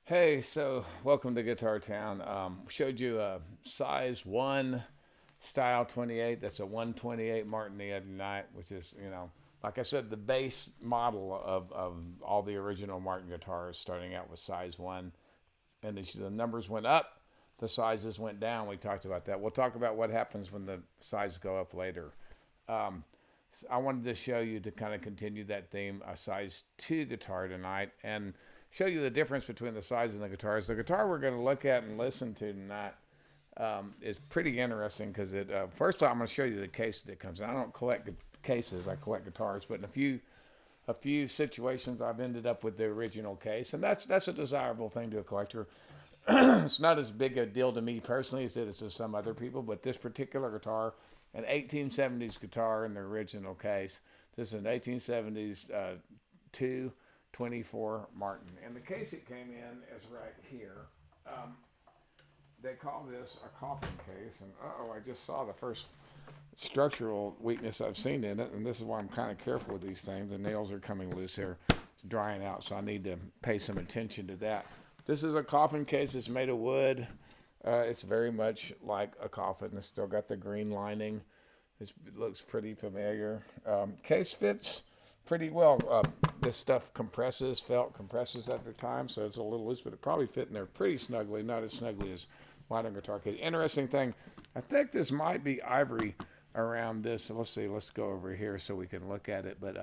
Hey, so welcome to Guitar Town. Showed you a size 1 style 28. That's a 128 Martin the other night, which is, like I said, the base model of all the original Martin guitars starting out with size 1. And the numbers went up, the sizes went down. We talked about that. We'll talk about what happens when the sizes go up later. Um, I wanted to show you to kind of continue that theme, a size 2 guitar tonight, and show you the difference between the sizes and the guitars. The guitar we're going to look at and listen to tonight is pretty interesting because first of all, I'm going to show you the case that it comes in. I don't collect cases, I collect guitars, but in a few situations I've ended up with the original case, and that's a desirable thing to a collector. It's not as big a deal to me personally as it is to some other people, but this particular guitar, an 1870s guitar in the original case. This is an 1870s 224 Martin. And the case it came in is right here. They call this a coffin case, and I just saw the first structural weakness I've seen in it, and this is why I'm kind of careful with these things. The nails are coming loose here, it's drying out, so I need to pay some attention to that. This is a coffin case. It's made of wood. It's very much like a coffin. It's still got the green lining. It looks pretty familiar. Case fits pretty well. This stuff felt compresses at the time, so it's a little loose, but it probably fit in there pretty snugly, not as snugly as modern guitar case. Interesting thing, I think this might be ivory around this. So let's see, let's go over here so we can look at it, but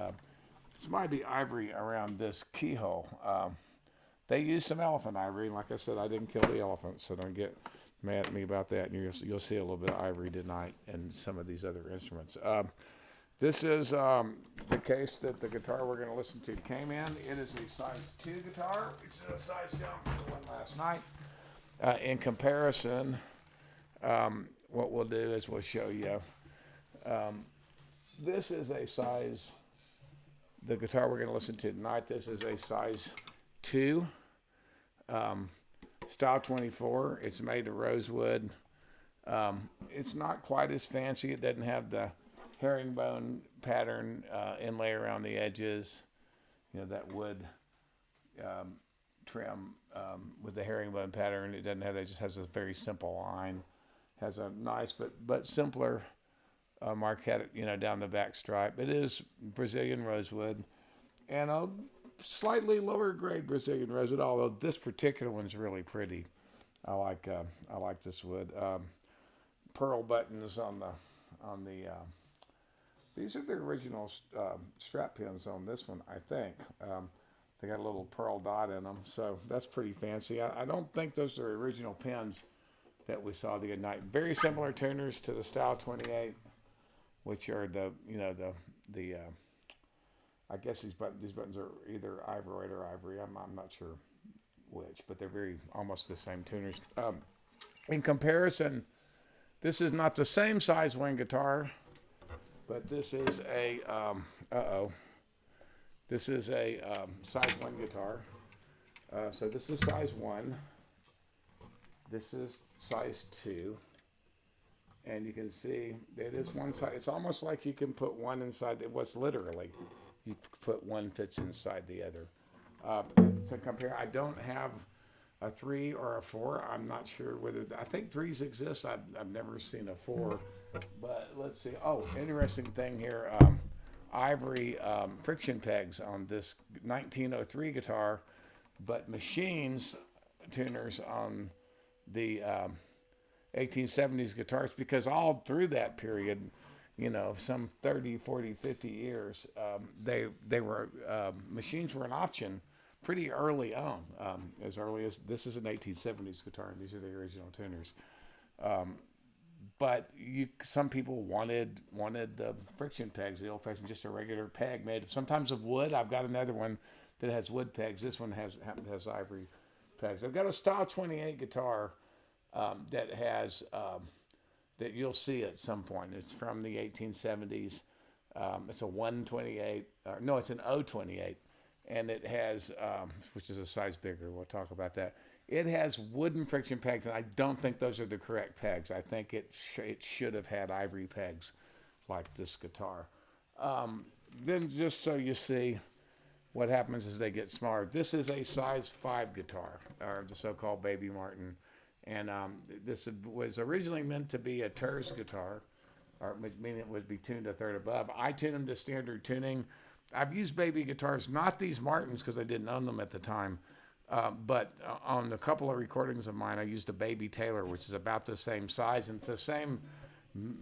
this might be ivory around this keyhole. They used some elephant ivory, and like I said, I didn't kill the elephant, so don't get mad at me about that. And you'll see a little bit of ivory tonight in some of these other instruments. This is the case that the guitar we're going to listen to came in. It is a size 2 guitar, which is a size down from the one last night. In comparison, what we'll do is we'll show you. This is a size, the guitar we're going to listen to tonight, this is a size 2, style 24. It's made of rosewood. It's not quite as fancy. It doesn't have the herringbone pattern inlay around the edges. That wood trim with the herringbone pattern. It doesn't have that. It just has a very simple line. Has a nice but simpler marquette, down the back stripe. It is Brazilian rosewood and a slightly lower grade Brazilian rosewood, although this particular one's really pretty. I like this wood. Pearl buttons on the these are the original strap pins on this one, I think. They got a little pearl dot in them, so that's pretty fancy. I don't think those are original pins that we saw the other night. Very similar tuners to the Style 28, which are the I guess these buttons are either ivory or ivory. I'm not sure which, but they're very almost the same tuners. In comparison, this is not the same size wing guitar, but this is a this is a size 1 guitar. So this is size 1. This is size 2. And you can see it is one side. It's almost like you can put one inside. It was literally, you put one fits inside the other. To compare, I don't have a 3 or a 4. I'm not sure whether, I think 3s exist. I've never seen a 4. But let's see. Oh, interesting thing here. Ivory friction pegs on this 1903 guitar, but machines tuners on the 1870s guitars, because all through that period, some 30, 40, 50 years, they were machines were an option pretty early on, as early as this is an 1870s guitar, and these are the original tuners. But some people wanted the friction pegs, the old-fashioned, just a regular peg made sometimes of wood. I've got another one that has wood pegs. This one has ivory pegs. I've got a Style 28 guitar that has that you'll see at some point. It's from the 1870s. It's a 128. No, it's an 028, and it has, which is a size bigger. We'll talk about that. It has wooden friction pegs, and I don't think those are the correct pegs. I think it should have had ivory pegs like this guitar. Then just so you see, what happens is they get smaller. This is a size 5 guitar, or the so-called Baby Martin. And this was originally meant to be a Terz guitar, or meaning it would be tuned a third above. I tune them to standard tuning. I've used baby guitars, not these Martins because I didn't own them at the time, but on a couple of recordings of mine, I used a Baby Taylor, which is about the same size, and it's the same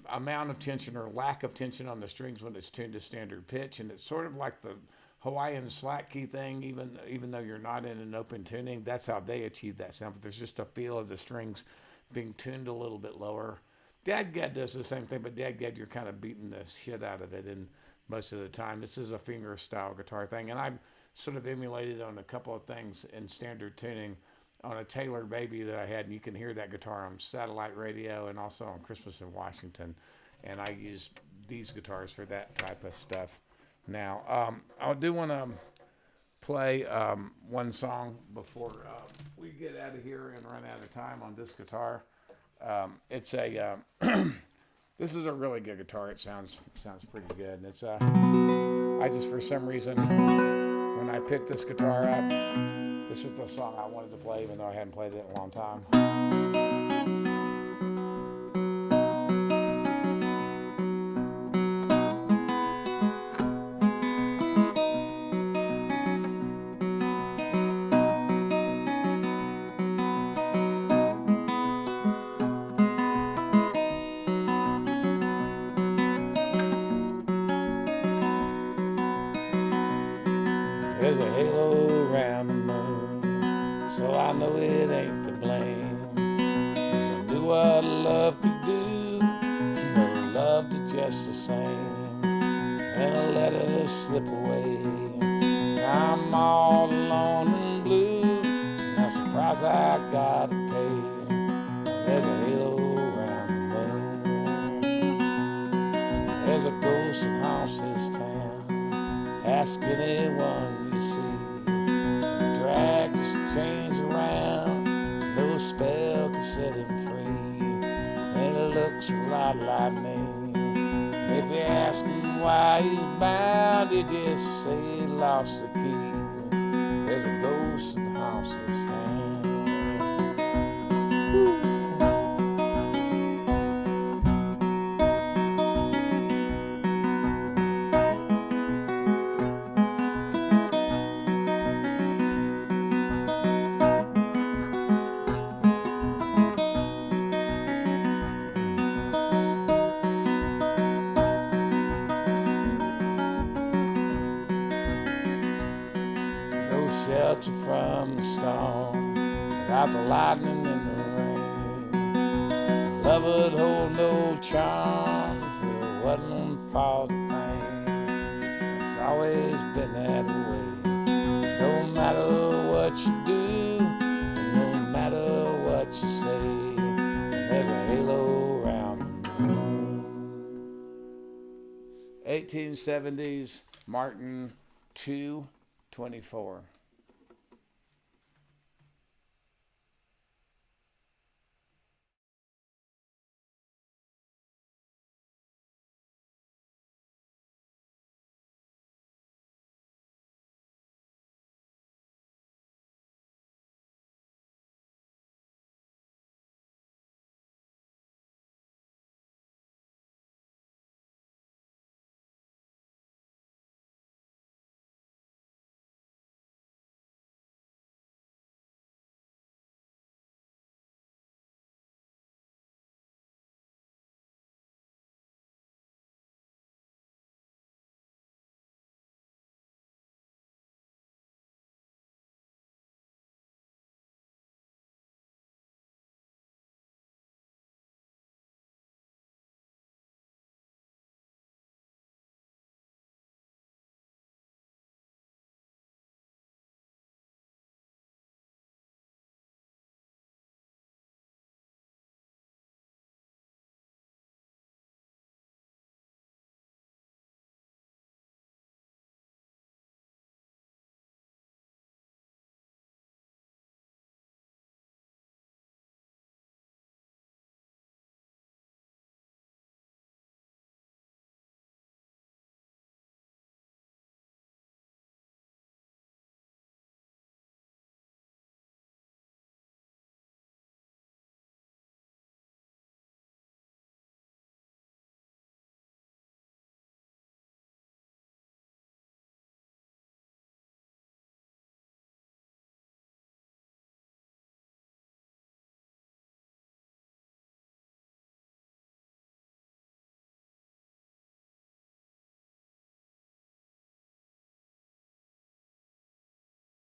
amount of tension or lack of tension on the strings when it's tuned to standard pitch, and it's sort of like the Hawaiian slack key thing, even though you're not in an open tuning. That's how they achieve that sound. But there's just a feel of the strings being tuned a little bit lower. Dadgad does the same thing, but Dadgad, you're kind of beating the shit out of it, and most of the time this is a finger style guitar thing, and I've sort of emulated on a couple of things in standard tuning on a Taylor Baby that I had, and you can hear that guitar on satellite radio and also on Christmas in Washington, and I use these guitars for that type of stuff. Now, I do want to play one song before we get out of here and run out of time on this guitar. It's a this is a really good guitar. It sounds pretty good. And it's I just, for some reason, when I picked this guitar up, this was the song I wanted to play, even though I hadn't played it in a long time. There's a halo around the moon, so I know it ain't to blame. 'Cause I knew what love could do, but loved it just the same. And I let her slip away. I'm all alone and blue, not surprised I gotta pay. There's a halo around the moon. There's a ghost that haunts this town. Ask anyone you see. Drag his chains around, no spell can set him free. And it looks a lot like me. If you ask him why he's bound, he just say he lost the key. There's a ghost that haunts this town. Woo. Shelter from the storm, without the lightning and the rain. Love would hold no charm if it wasn't for the pain. It's always been that way. No matter what you do, no matter what you say, there's a halo around the moon. 1870's Martin 224.